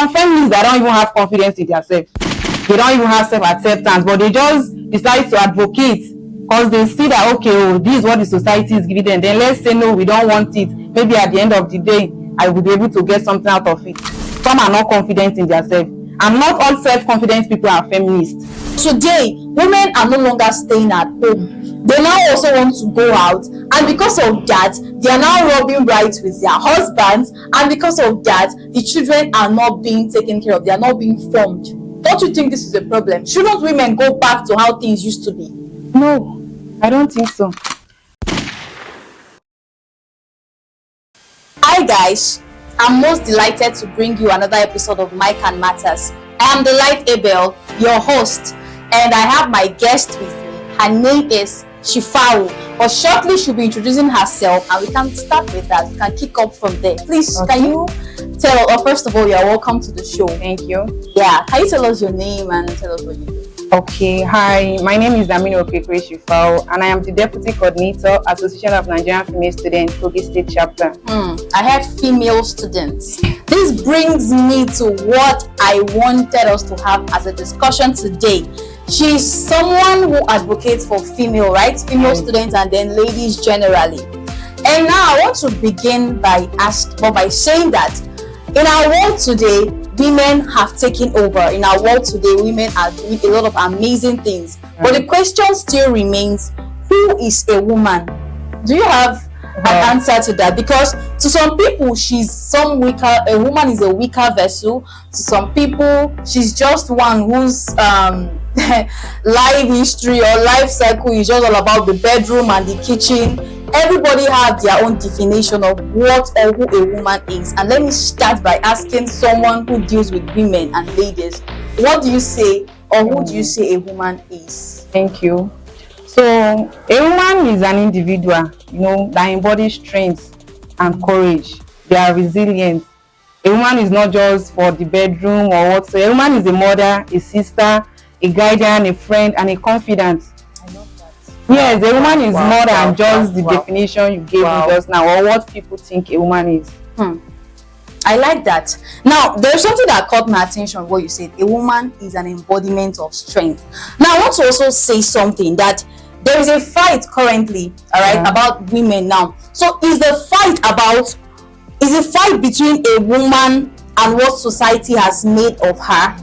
some feminists that don't even have confidence in themselves. They don't even have self-acceptance, but they just decide to advocate because they see that, okay, oh, this is what the society is giving them. Then let's say, no, we don't want it. Maybe at the end of the day, I will be able to get something out of it. Some are not confident in themselves. And not all self-confident people are feminists. Today, women are no longer staying at home. They now also want to go out, and because of that, they are now rubbing rights with their husbands, and because of that, the children are not being taken care of. They are not being formed. Don't you think this is a problem? Shouldn't women go back to how things used to be? No, I don't think so. Hi guys, I'm most delighted to bring you another episode of Mike and Matters. I am Delight Abel, your host, and I have my guest with me. Her name is Shifawu, but shortly she'll be introducing herself, and we can start with that. We can kick up from there. Please, Okay. Can you tell us, first of all, you're welcome to the show. Thank you. Yeah, can you tell us your name and tell us what you do? Okay, hi, my name is Aminu Okikiri Shifawu, and I am the Deputy Coordinator, Association of Nigerian Female Students, Kogi State Chapter. I had female students. This brings me to what I wanted us to have as a discussion today. She's someone who advocates for female rights, female students, and then ladies generally. And now I want to begin by saying that in our world today, women have taken over. In our world today, women are doing a lot of amazing things. But the question still remains, who is a woman? Do you have an answer to that? Because to some people, a woman is a weaker vessel. To some people, she's just one whose life history or life cycle is just all about the bedroom and the kitchen. Everybody have their own definition of what or who a woman is. And let me start by asking someone who deals with women and ladies, what do you say, or who do you say a woman is? Thank you. So, a woman is an individual, that embodies strength and courage. They are resilient. A woman is not just for the bedroom or what. So, a woman is a mother, a sister, a guardian, a friend, and a confidant. I love that. Yes, a woman is more than just the definition you gave me just now, or what people think a woman is. I like that. Now, there's something that caught my attention what you said. A woman is an embodiment of strength. Now, I want to also say something that there is a fight currently, about women now. So, is the fight between a woman and what society has made of her?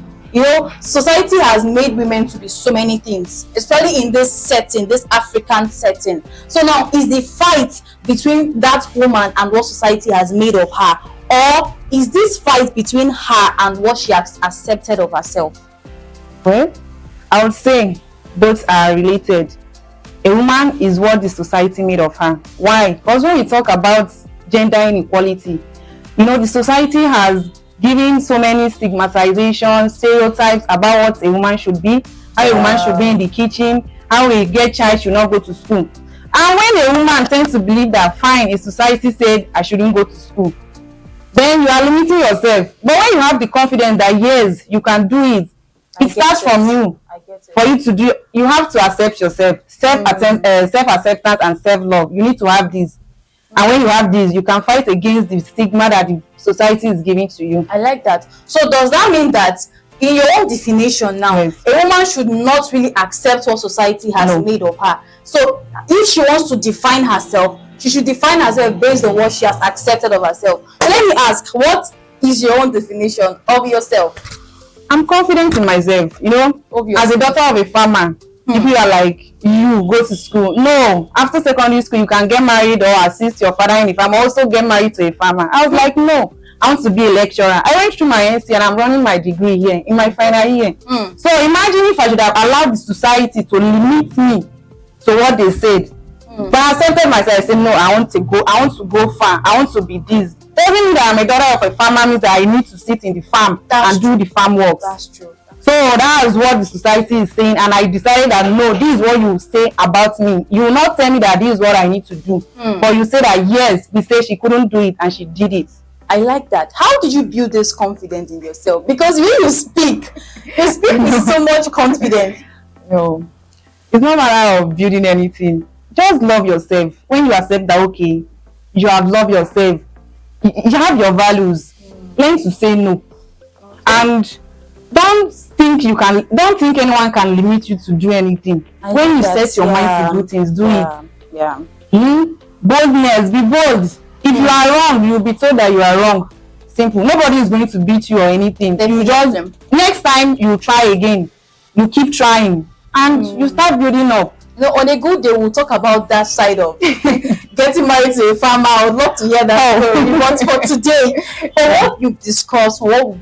Society has made women to be so many things, especially in this setting, this African setting. So now, is the fight between that woman and what society has made of her, or is this fight between her and what she has accepted of herself? Well, I would say both are related. A woman is what the society made of her. Why? Because when we talk about gender inequality, the society has given so many stigmatizations, stereotypes about what a woman should be, how a woman should be in the kitchen, how a girl child should not go to school. And when a woman tends to believe that, fine, a society said I shouldn't go to school, then you are limiting yourself. But when you have the confidence that yes, you can do it, it starts from you. For you to do, you have to accept yourself, self-acceptance and self-love. You need to have this. And when you have this, you can fight against the stigma that the society is giving to you. I like that. So does that mean that in your own definition now, a woman should not really accept what society has made of her? So if she wants to define herself, she should define herself based on what she has accepted of herself. So let me ask, what is your own definition of yourself? I'm confident in myself, Obviously. As a daughter of a farmer. If you are like, you go to school. No, after secondary school, you can get married or assist your father in the farm. Also get married to a farmer. I was like, no, I want to be a lecturer. I went through my NC and I'm running my degree here in my final year. So imagine if I should have allowed the society to limit me to what they said. But I accepted myself. I said, no, I want to go far. I want to be this. Doesn't mean that I'm a daughter of a farmer means that I need to sit in the farm do the farm work. That's true. So that is what the society is saying, and I decided that no, this is what you say about me. You will not tell me that this is what I need to do, but you say that yes, we say she couldn't do it and she did it. I like that. How did you build this confidence in yourself? Because when you speak with so much confidence. No, it's not a matter of building anything. Just love yourself. When you accept that, okay, you have loved yourself, you have your values. Learn to say no. And don't think anyone can limit you to do anything. When you set your mind to do things, do it. Yeah. Boldness, be bold. If you are wrong, you'll be told that you are wrong. Simple. Nobody is going to beat you or anything. You just next time you try again, you keep trying, and you start building up. On a good day, we'll talk about that side of getting married to a farmer. I would love to hear that story. But for today, for what we've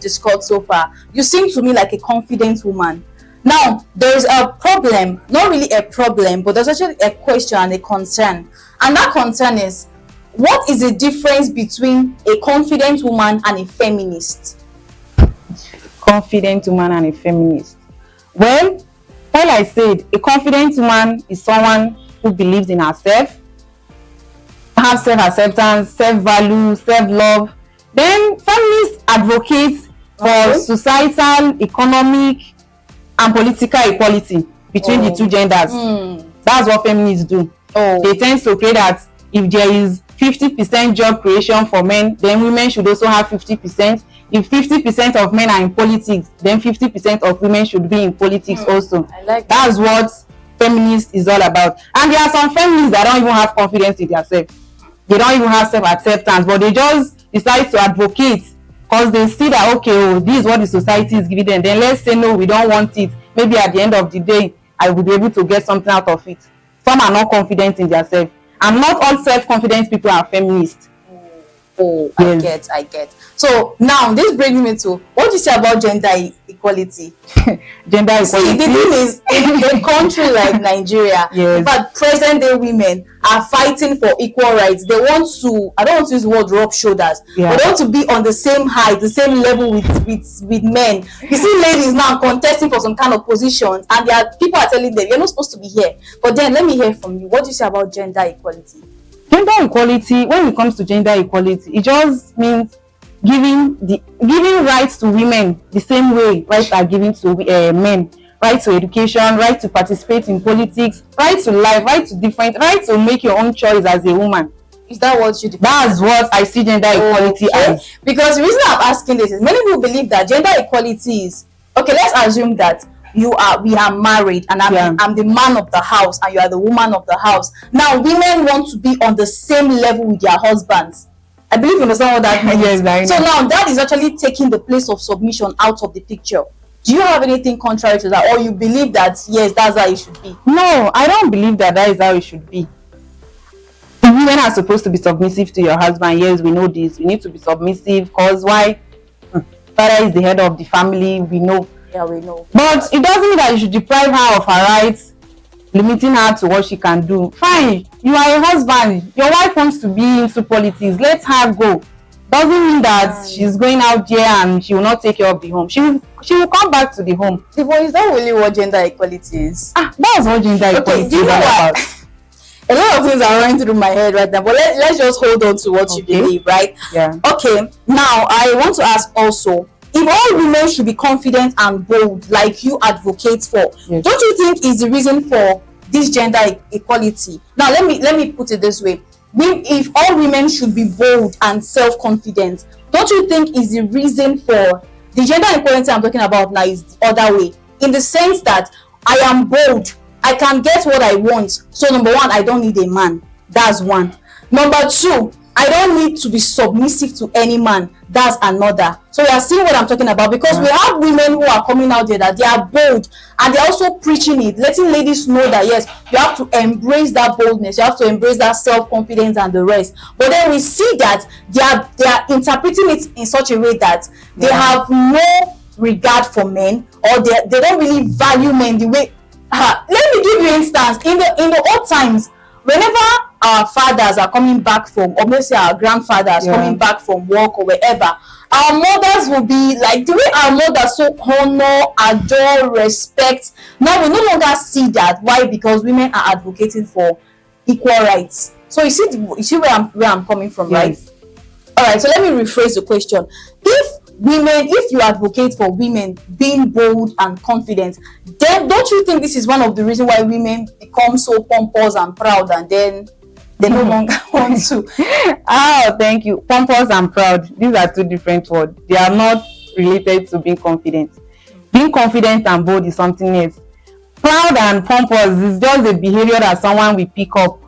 discussed so far, you seem to me like a confident woman. Now, there's a problem, not really a problem, but there's actually a question and a concern. And that concern is, what is the difference between a confident woman and a feminist? Confident woman and a feminist. Well, like I said, a confident woman is someone who believes in herself, has self-acceptance, self-value, self-love. Then feminists advocate for societal, economic, and political equality between the two genders. That's what feminists do. They tend to create that if there is 50% job creation for men, then women should also have 50%. If 50% of men are in politics, then 50% of women should be in politics also. I like That's what feminist is all about. And there are some feminists that don't even have confidence in themselves. They don't even have self-acceptance, but they just decide to advocate because they see that, okay, this is what the society is giving them. Then let's say, no, we don't want it. Maybe at the end of the day, I will be able to get something out of it. Some are not confident in themselves. And not all self-confident people are feminists. Yes. I get. So now this brings me to, what do you say about gender equality? Gender equality. See, the thing is, in a country like Nigeria, but present day women are fighting for equal rights. They want to, I don't want to use the word rub shoulders, but they want to be on the same height, the same level with men. You see ladies now contesting for some kind of positions, and there are people are telling them, you're not supposed to be here. But then let me hear from you. What do you say about gender equality? Gender equality, when it comes to gender equality, it just means giving rights to women the same way rights are given to men. Right to education, right to participate in politics, right to life, right to make your own choice as a woman. Is that what you define? That's what I see gender equality as. Because the reason I'm asking this is, many people believe that gender equality is, okay, let's assume that we are married, and I'm the man of the house and you are the woman of the house. Now women want to be on the same level with their husbands. I believe you understand what that means. Yes, so now that is actually taking the place of submission out of the picture. Do you have anything contrary to that, or you believe that yes, that's how it should be? No, I don't believe that is how it should be. Women are supposed to be submissive to your husband. Yes, we know this. We need to be submissive because why? Father is the head of the family. We know. Yeah, we know. But it doesn't mean that you should deprive her of her rights, limiting her to what she can do. Fine, you are a husband. Your wife wants to be into politics. Let her go. Doesn't mean that she's going out there and she will not take care of the home. She will come back to the home. But is that really what gender equality is? That's what gender equality is all about. A lot of things are running through my head right now, but let's just hold on to what you believe, right? Yeah. Okay, now I want to ask also, if all women should be confident and bold like you advocate for, don't you think is the reason for this gender equality? Now let me put it this way. If all women should be bold and self-confident, don't you think is the reason for the gender equality I'm talking about now is the other way, in the sense that I am bold, I can get what I want. So number one, I don't need a man. That's one. Number two, I don't need to be submissive to any man. That's another. So you are seeing what I'm talking about, because we have women who are coming out there that they are bold and they're also preaching it, letting ladies know that yes, you have to embrace that boldness, you have to embrace that self-confidence and the rest. But then we see that they are interpreting it in such a way that they have no regard for men, or they don't really value men the way. Let me give you instance. In the old times, whenever our fathers are coming back from, or maybe our grandfathers coming back from work or wherever, our mothers will be like, the way our mothers so honor, adore, respect. Now we no longer see that. Why? Because women are advocating for equal rights. So you see where I'm coming from, right? All right. So let me rephrase the question. If you advocate for women being bold and confident, then don't you think this is one of the reasons why women become so pompous and proud, and then they no longer want to? Thank you. Pompous and proud, these are two different words. They are not related to being confident. Being confident and bold is something else. Proud and pompous is just a behavior that someone will pick up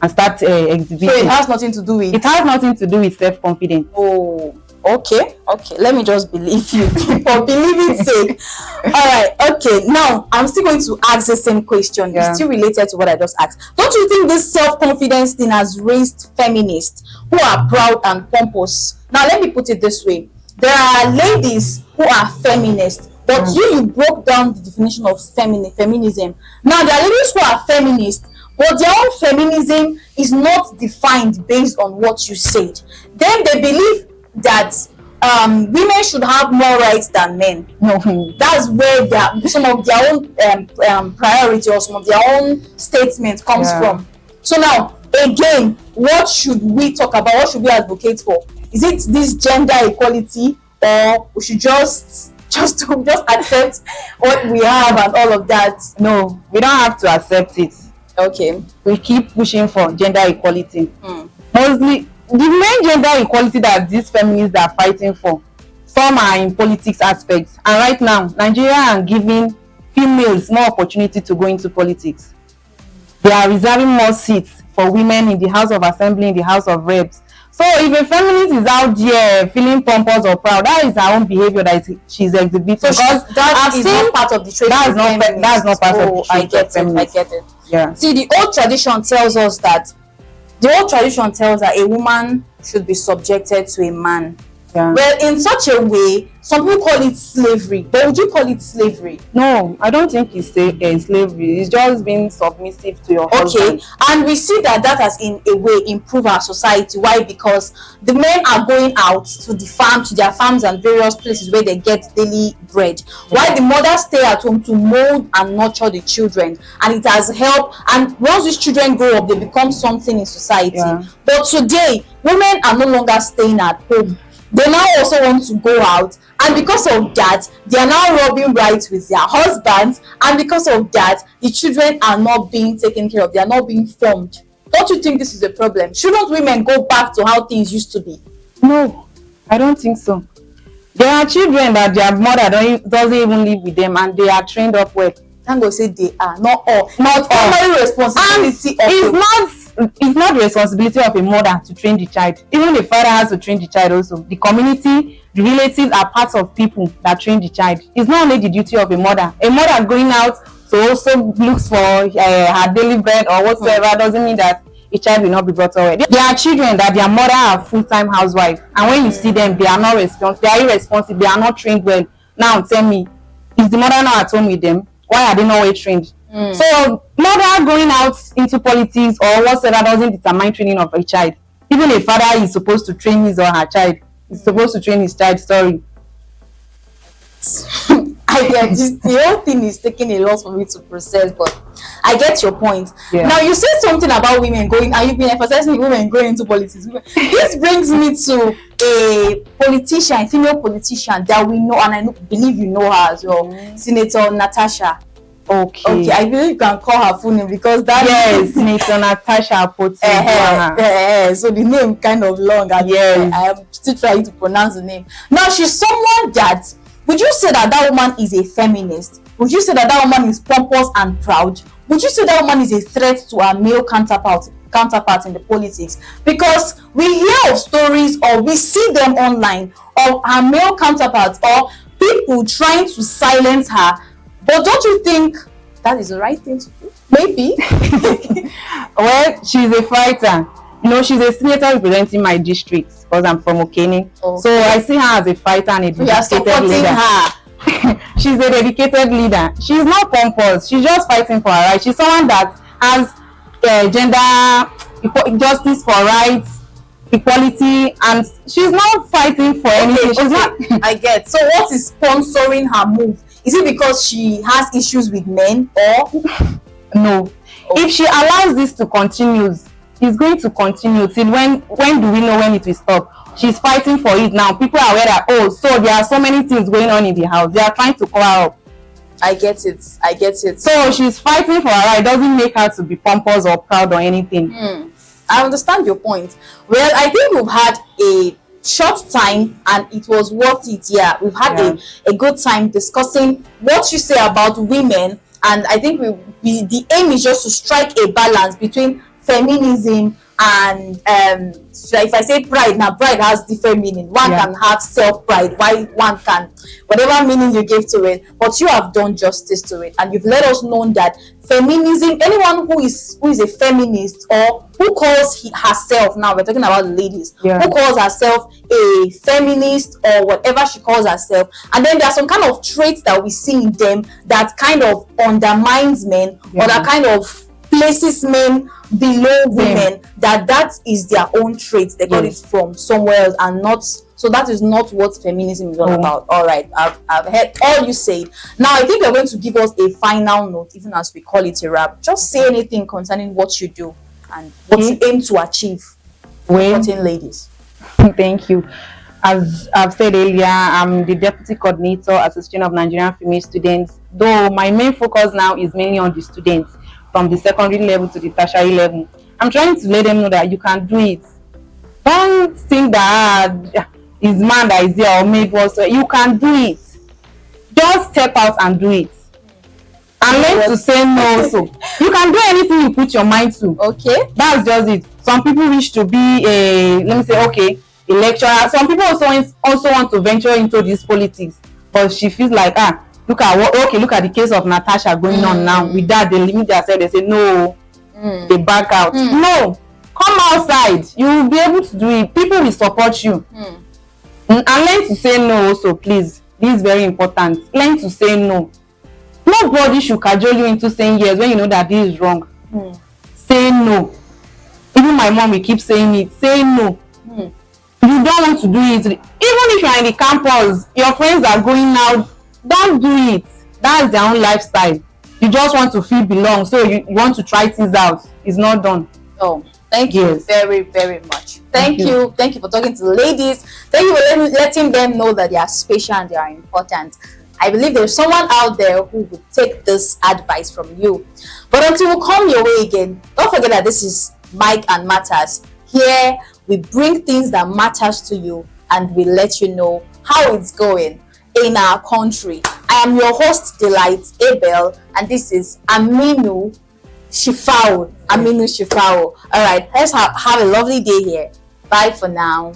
and start exhibiting. So it has nothing to do with. It has nothing to do with self-confidence. Oh, okay. Let me just believe you for believing sake. All right. Okay. Now I'm still going to ask the same question. Yeah. It's still related to what I just asked. Don't you think this self-confidence thing has raised feminists who are proud and pompous? Now let me put it this way: there are ladies who are feminists, but you broke down the definition of feminism. Now there are ladies who are feminists, but their own feminism is not defined based on what you said. Then they believe that women should have more rights than men. No. That's where some of their own priority or some of their own statements comes from. So now, again, what should we talk about? What should we advocate for? Is it this gender equality, or we should just accept what we have and all of that? No, we don't have to accept it. Okay. We keep pushing for gender equality. Mostly, the main gender equality that these feminists are fighting for, some are in politics aspects. And right now, Nigeria are giving females more opportunity to go into politics. They are reserving more seats for women in the House of Assembly, in the House of Reps. So if a feminist is out there feeling pompous or proud, that is her own behavior that she's exhibiting. So that is not part of the trait. That's not part of the trait. I get it. Yeah. See, the old tradition tells us that a woman should be subjected to a man. Yeah. Well, in such a way, some people call it slavery. But would you call it slavery? No, I don't think it's slavery. It's just being submissive to your husband. Okay, and we see that has in a way improved our society. Why? Because the men are going out to their farms and various places where they get daily bread, while the mothers stay at home to mold and nurture the children, and it has helped. And once these children grow up, they become something in society. Yeah. But today, women are no longer staying at home. They now also want to go out, and because of that, they are now rubbing rights with their husbands, and because of that, the children are not being taken care of. They are not being formed. Don't you think this is a problem? Shouldn't women go back to how things used to be? No, I don't think so. There are children that their mother doesn't even live with them, and they are trained up well. Thank God say they are, not all. Not all. Primary responsibility It's not the responsibility of a mother to train the child. Even the father has to train the child also. The community, the relatives are parts of people that train the child. It's not only the duty of a mother. A mother going out to also look for her daily bread or whatsoever doesn't mean that a child will not be brought up. There are children that their mother are full-time housewife, and when you see them, they are not responsible. They are irresponsible. They are not trained well. Now tell me, is the mother not at home with them? Why are they not well trained? So mother going out into politics or whatsoever doesn't determine training of a child. Even a father is supposed to train his or her child. He's supposed to train his child. Sorry. I get the whole thing is taking a lot for me to process, but I get your point. Yeah. Now you said something about women going, and you've been emphasizing women going into politics. This brings me to a politician, a female politician that we know, and I believe you know her as well, Senator Natasha. Okay, I believe you can call her full name because that Senator Natasha so the name kind of long, and I am still trying to pronounce the name. Now she's someone that, would you say that woman is a feminist? Would you say that woman is pompous and proud? Would you say that woman is a threat to our male counterpart in the politics? Because we hear of stories or we see them online of our male counterparts or people trying to silence her. But don't you think that is the right thing to do? Maybe. Well, she's a fighter. You know, she's a senator representing my district because I'm from Okene. Okay. So I see her as a fighter and a dedicated leader. Her. She's a dedicated leader. She's not pompous. She's just fighting for her rights. She's someone that has gender justice for rights, equality, and she's not fighting for anything. She's not. I get. So what is sponsoring her move? Is it because she has issues with men or no? If she allows this to continue, it's going to continue till when do we know when it will stop? She's fighting for it now. People are aware that so there are so many things going on in the house. They are trying to cover up. I get it. So she's fighting for her right. It doesn't make her to be pompous or proud or anything. I understand your point. Well, I think we've had a short time and it was worth it. Yeah, we've had a good time discussing what you say about women, and I think we the aim is just to strike a balance between feminism and so if I say pride, now pride has different meaning. One can have self-pride, while one can whatever meaning you give to it, but you have done justice to it and you've let us know that feminism, anyone who is a feminist or who calls herself, now we're talking about ladies, who calls herself a feminist or whatever she calls herself, and then there are some kind of traits that we see in them that kind of undermines men or that kind of places men below women, that is their own trait, they got it from somewhere else and not, so that is not what feminism is all about. All right, I've heard all you said. Now I think you're going to give us a final note, even as we call it a wrap. Just say anything concerning what you do and what you aim to achieve supporting ladies. Thank you. As I've said earlier, I'm the deputy coordinator, Association of Nigerian Female Students, though my main focus now is mainly on the students from the secondary level to the tertiary level. I'm trying to let them know that you can do it. Don't think that it's man that is there or maid was, you can do it. Just step out and do it. And learn to say no. So you can do anything you put your mind to. Okay. That's just it. Some people wish to be a, let me say, okay, a lecturer. Some people also want to venture into this politics, but she feels like, look at the case of Natasha going on now. With that, they limit themselves. They say no, they back out. No, come outside. You will be able to do it. People will support you. And learn to say no also, please. This is very important. Learn to say no. Nobody should cajole you into saying yes when you know that this is wrong. Say no. Even my mom will keep saying it. Say no. You don't want to do it. Even if you are in the campus, your friends are going out, don't do it. That's their own lifestyle. You just want to feel belong, so you want to try things out. It's not done. Oh, thank you very, very much. Thank you for talking to the ladies. Thank you for letting them know that they are special and they are important. I believe there's someone out there who would take this advice from you. But until we come your way again, don't forget that this is Mike and Matters. Here we bring things that matters to you and we let you know how it's going in our country. I am your host, Delight Abel, and this is Aminu Shifawu. All right, let's have a lovely day here. Bye for now.